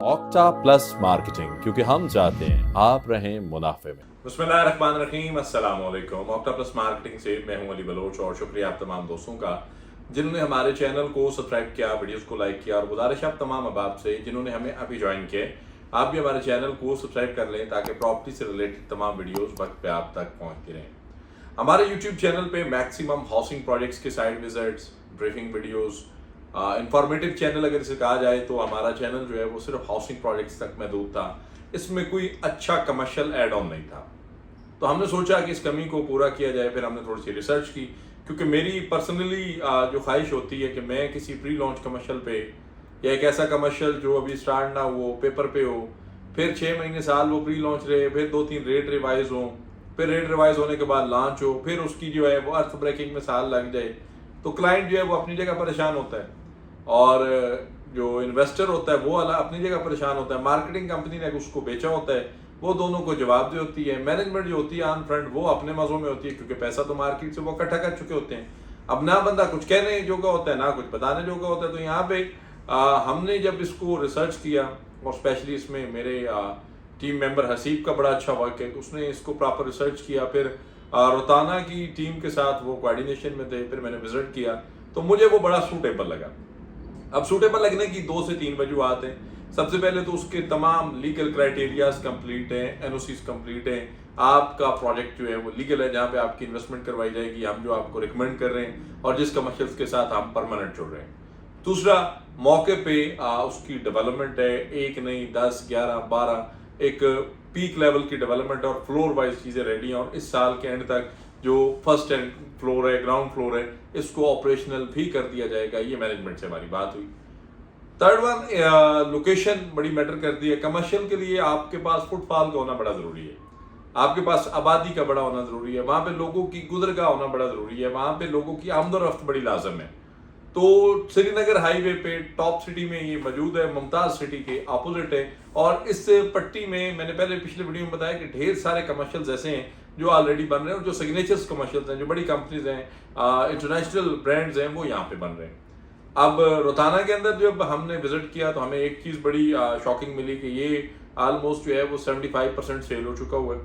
Octa plus marketing, क्योंकि हम चाहते हैं आप रहें मुनाफे में। बिस्मिल्लाहिर्रहमानिर्रहीम, अस्सलाम वालेकुम। ऑक्टा प्लस मार्केटिंग से मैं हूं अली बलोच और शुक्रिया आप तमाम दोस्तों का जिन्होंने हमारे चैनल को सब्सक्राइब किया, वीडियोस को लाइक किया, और गुजारिश आप तमाम अहबाब से जिन्होंने हमें अभी ज्वाइन किया, आप भी हमारे चैनल को सब्सक्राइब कर लें ताकि प्रॉपर्टी से रिलेटेड तमाम वीडियोस वक्त पे आप तक पहुंचती रहें। हमारे यूट्यूब चैनल पे मैक्सिमम हाउसिंग प्रोजेक्ट्स के site visits, briefing videos, informative channel अगर इसे कहा जाए तो हमारा चैनल जो है वो सिर्फ हाउसिंग प्रोजेक्ट्स तक महदूद था। इसमें कोई अच्छा कमर्शियल एड ऑन नहीं था, तो हमने सोचा कि इस कमी को पूरा किया जाए। फिर हमने थोड़ी सी रिसर्च की, क्योंकि मेरी पर्सनली जो ख्वाहिश होती है कि मैं किसी प्री लॉन्च कमर्शियल पे या एक ऐसा कमर्शियल जो अभी स्टार्ट ना हो, पेपर पे हो, फिर 6 महीने साल वो प्री लॉन्च रहे, फिर 2-3 रेट रिवाइज हो, फिर रेट रिवाइज होने के बाद लॉन्च हो, फिर उसकी जो है वो अर्थ ब्रेकिंग में साल लग जाए, तो क्लाइंट जो है वो अपनी जगह परेशान होता है और जो इन्वेस्टर होता है वो अपनी जगह परेशान होता है। मार्केटिंग कंपनी ने उसको बेचा होता है, वो दोनों को जवाबदेही होती है। मैनेजमेंट जो होती है ऑन फ्रंट वो अपने मज़ों में होती है, क्योंकि पैसा तो मार्केट से वो इकट्ठा कर चुके होते हैं। अब ना बंदा कुछ कहने जोगा होता है, ना कुछ बताने जोगा होता है। तो यहाँ पे हमने जब इसको रिसर्च किया, और स्पेशली इसमें मेरे टीम मेंबर हसीब का बड़ा अच्छा वर्क है, उसने इसको प्रॉपर रिसर्च किया। फिर रोताना की टीम के साथ वो कोऑर्डिनेशन में थे, फिर मैंने विजिट किया, तो मुझे वो बड़ा सूटेबल लगा। अब सूटेबल लगने की 2 से 3 वजूहत हैं। सबसे पहले तो उसके तमाम लीगल क्राइटेरियाज कंप्लीट हैं, एनओसीज कंप्लीट हैं, आपका प्रोजेक्ट जो है वो लीगल है, जहाँ पे आपकी इन्वेस्टमेंट करवाई जाएगी, हम जो आपको रिकमेंड कर रहे हैं और जिस कमर्शियल्स के साथ हम परमानेंट जुड़ रहे हैं। दूसरा, मौके पे उसकी डेवलपमेंट है, एक नहीं 10, 11, 12 एक पीक लेवल की डेवलपमेंट है, और फ्लोर वाइज चीज़ें रेडी हैं, और इस साल के एंड तक जो फर्स्ट एंड फ्लोर है, ग्राउंड फ्लोर है, इसको ऑपरेशनल भी कर दिया जाएगा। ये मैनेजमेंट से हमारी बात हुई। थर्ड वन, लोकेशन बड़ी मैटर करती है। कमर्शियल के लिए आपके पास फुटफॉल का होना बड़ा ज़रूरी है, आपके पास आबादी का बड़ा होना ज़रूरी है, वहाँ पे लोगों की गुजरगाह होना बड़ा ज़रूरी है, वहाँ पे लोगों की आमदोरफ्त बड़ी लाजम है। तो श्रीनगर हाईवे पे टॉप सिटी में ये मौजूद है, मुमताज़ सिटी के अपोजिट है। और इस पट्टी में मैंने पहले पिछले वीडियो में बताया कि ढेर सारे कमर्शियल्स ऐसे हैं जो ऑलरेडी बन रहे हैं, और जो सिग्नेचर्स कमर्शियल्स हैं, जो बड़ी कंपनीज हैं, इंटरनेशनल ब्रांड्स हैं, वो यहाँ पे बन रहे हैं। अब रोताना के अंदर जब हमने विजिट किया तो हमें एक चीज़ बड़ी शॉकिंग मिली कि ये ऑलमोस्ट जो है वो 75% सेल हो चुका हुआ है।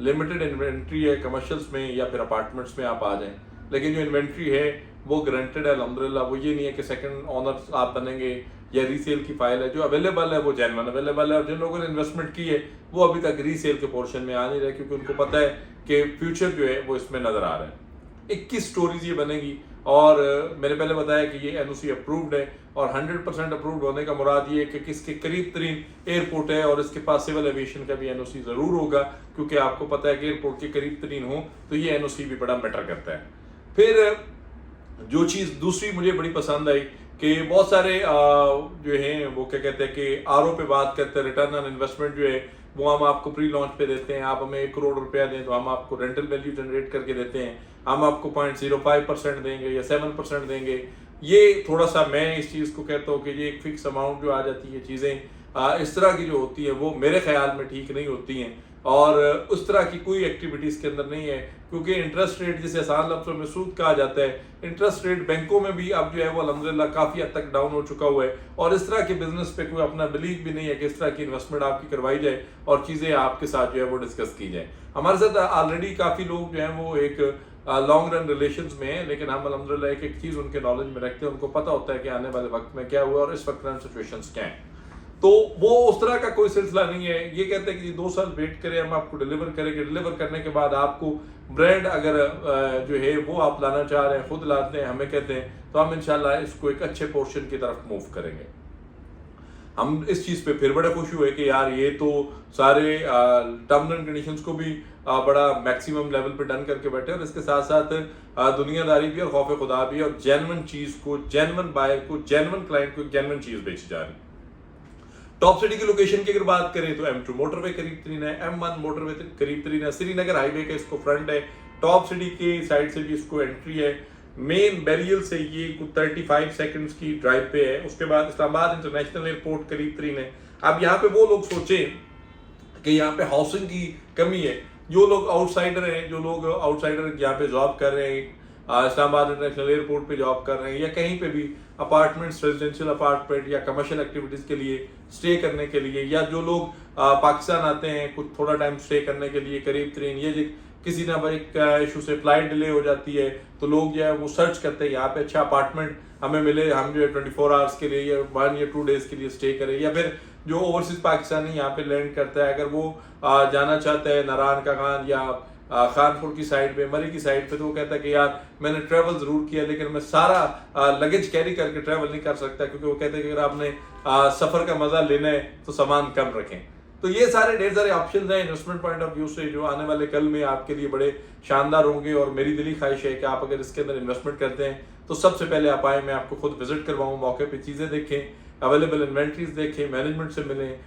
लिमिटेड इन्वेंट्री है कमर्शियल्स में या फिर अपार्टमेंट्स में आप आ जाएं, लेकिन जो इन्वेंट्री है वो गारंटेड है अल्हम्दुलिल्लाह। वो ये नहीं है कि सेकंड ओनर आप बनेंगे या रीसेल की फाइल है। जो अवेलेबल है वो जेन्युइन अवेलेबल है, और जिन लोगों ने इन्वेस्टमेंट की है वो अभी तक रीसेल के पोर्शन में आ नहीं रहे, क्योंकि उनको पता है कि फ्यूचर जो है वो इसमें नज़र आ रहा है। 21 स्टोरीज ये बनेगी, और मैंने पहले बताया कि ये एनओसी अप्रूव्ड है, और 100% अप्रूव्ड होने का मुराद ये है कि किसके करीब तरीन एयरपोर्ट है, और इसके पास सिविल एविएशन का भी एनओसी ज़रूर होगा, क्योंकि आपको पता है कि एयरपोर्ट के करीब तरीन हो तो ये एनओसी भी बड़ा मैटर करता है। फिर जो चीज़ दूसरी मुझे बड़ी पसंद आई कि बहुत सारे जो हैं वो क्या कहते हैं कि आरओ पे बात करते हैं, रिटर्न ऑन इन्वेस्टमेंट जो है वो हम आपको प्री लॉन्च पे देते हैं। आप हमें 1 करोड़ रुपया दें तो हम आपको रेंटल वैल्यू जनरेट करके देते हैं, हम आपको 0.05% देंगे या 7% देंगे। ये थोड़ा सा मैं इस चीज़ को कहता हूँ कि ये एक फिक्स अमाउंट जो आ जाती है, चीज़ें इस तरह की जो होती है वो मेरे ख्याल में ठीक नहीं होती हैं, और उस तरह की कोई एक्टिविटीज़ के अंदर नहीं है। क्योंकि इंटरेस्ट रेट जिसे आसान लफ्ज़ों में सूद कहा जाता है, इंटरेस्ट रेट बैंकों में भी अब जो है वो अल्हम्दुलिल्लाह काफ़ी हद तक डाउन हो चुका हुआ है, और इस तरह के बिजनेस पे कोई अपना बिलीव भी नहीं है कि इस तरह की इन्वेस्टमेंट आपकी करवाई जाए और चीज़ें आपके साथ जो है वो डिस्कस की जाए। हमारे साथ ऑलरेडी काफ़ी लोग जो हैं वो एक लॉन्ग रन रिलेशंस में हैं, लेकिन हम अल्हम्दुलिल्लाह एक एक चीज़ उनके नॉलेज में रखते हैं, उनको पता होता है कि आने वाले वक्त में क्या हुआ और इस वक्त करंट सिचुएशंस क्या हैं। तो वो उस तरह का कोई सिलसिला नहीं है। ये कहते हैं कि 2 साल वेट करें, हम आपको डिलीवर करेंगे, डिलीवर करने के बाद आपको ब्रांड अगर जो है वो आप लाना चाह रहे हैं, खुद लाते हैं, हमें कहते हैं, तो हम इंशाल्लाह इसको एक अच्छे पोर्शन की तरफ मूव करेंगे। हम इस चीज़ पे फिर बड़े खुश हुए कि यार ये तो सारे टर्म्स एंड कंडीशंस को भी बड़ा मैक्सिमम लेवल पे डन करके बैठे, और इसके साथ साथ दुनियादारी भी और खौफ खुदा भी, और जेन्युइन चीज़ को, जेन्युइन बायर को, जेन्युइन क्लाइंट को जेन्युइन चीज़ बेची जा रही। टॉप सिटी की लोकेशन की अगर बात करें तो M2 मोटरवे करीब तरीन है, M1 मोटरवे करीब तरीन है, श्रीनगर हाईवे का इसको फ्रंट है, टॉप सिटी के साइड से भी इसको एंट्री है, मेन बैरियल से ये 35 सेकंड्स की ड्राइव पे है। उसके बाद इस्लामाबाद इंटरनेशनल एयरपोर्ट करीब तरीन है। अब यहाँ पे वो लोग सोचें कि यहाँ पे हाउसिंग की कमी है, जो लोग आउटसाइडर हैं, जो लोग आउटसाइडर यहाँ पे जॉब कर रहे हैं, इस्लामाबाद इंटरनेशनल एयरपोर्ट पे जॉब कर रहे हैं या कहीं पे भी अपार्टमेंट्स, रेजिडेंशियल अपार्टमेंट या कमर्शियल एक्टिविटीज़ के लिए स्टे करने के लिए, या जो लोग पाकिस्तान आते हैं कुछ थोड़ा टाइम स्टे करने के लिए करीब तरीन, ये किसी ना भाई इशू से फ्लाइट डिले हो जाती है तो लोग जो है वो सर्च करते हैं यहाँ पे अच्छा अपार्टमेंट हमें मिले, हम जो है 24 आवर्स के लिए या 1 या 2 डेज के लिए स्टे करें। या फिर जो ओवरसीज पाकिस्तानी यहाँ पे लैंड करता है, अगर वो जाना चाहता है नारायण का खान या खानपुर की साइड पे, मरी की साइड पे, तो वो कहता है कि यार मैंने ट्रैवल जरूर किया लेकिन मैं सारा लगेज कैरी करके ट्रैवल नहीं कर सकता, क्योंकि वो कहते हैं कि अगर आपने सफर का मजा लेना है तो सामान कम रखें। तो ये सारे ढेर सारे ऑप्शंस हैं इन्वेस्टमेंट पॉइंट ऑफ व्यू से जो आने वाले कल में आपके लिए बड़े शानदार होंगे। और मेरी दिली ख्वाहिश है कि आप अगर इसके अंदर इन्वेस्टमेंट करते हैं तो सबसे पहले आप आए, मैं आपको खुद विजिट करवाऊँ, मौके पे चीज़ें देखें, अवेलेबल इन्वेंट्रीज देखें, मैनेजमेंट से मिलें।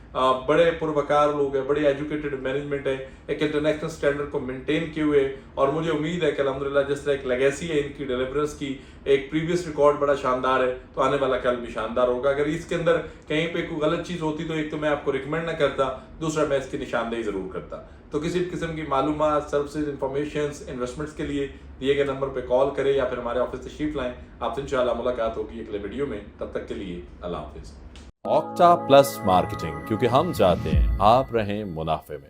बड़े पुरवकार लोग हैं, बड़े एजुकेटेड मैनेजमेंट है, एक इंटरनेशनल स्टैंडर्ड को मेंटेन किए हुए। और मुझे उम्मीद है कि अल्हम्दुलिल्लाह जिस तरह एक लेगेसी है इनकी डिलीवरेंस की, एक प्रीवियस रिकॉर्ड बड़ा शानदार है, तो आने वाला कल भी शानदार होगा। अगर इसके अंदर कहीं पे कोई गलत चीज़ होती तो एक तो मैं आपको रिकमेंड ना करता, दूसरा मैं इसकी निशानदेही ज़रूर करता। तो किसी भी किस्म की मालूमात, सर्विसेज, इंफॉर्मेशन, इन्वेस्टमेंट्स के लिए दिए गए नंबर पे कॉल करें या फिर हमारे ऑफिस तशरीफ लाएं। आपसे इंशाल्लाह मुलाकात होगी अगले वीडियो में। तब तक के लिए अल्लाह हाफिज़। ऑक्टा प्लस मार्केटिंग, क्योंकि हम चाहते हैं आप रहें मुनाफे में।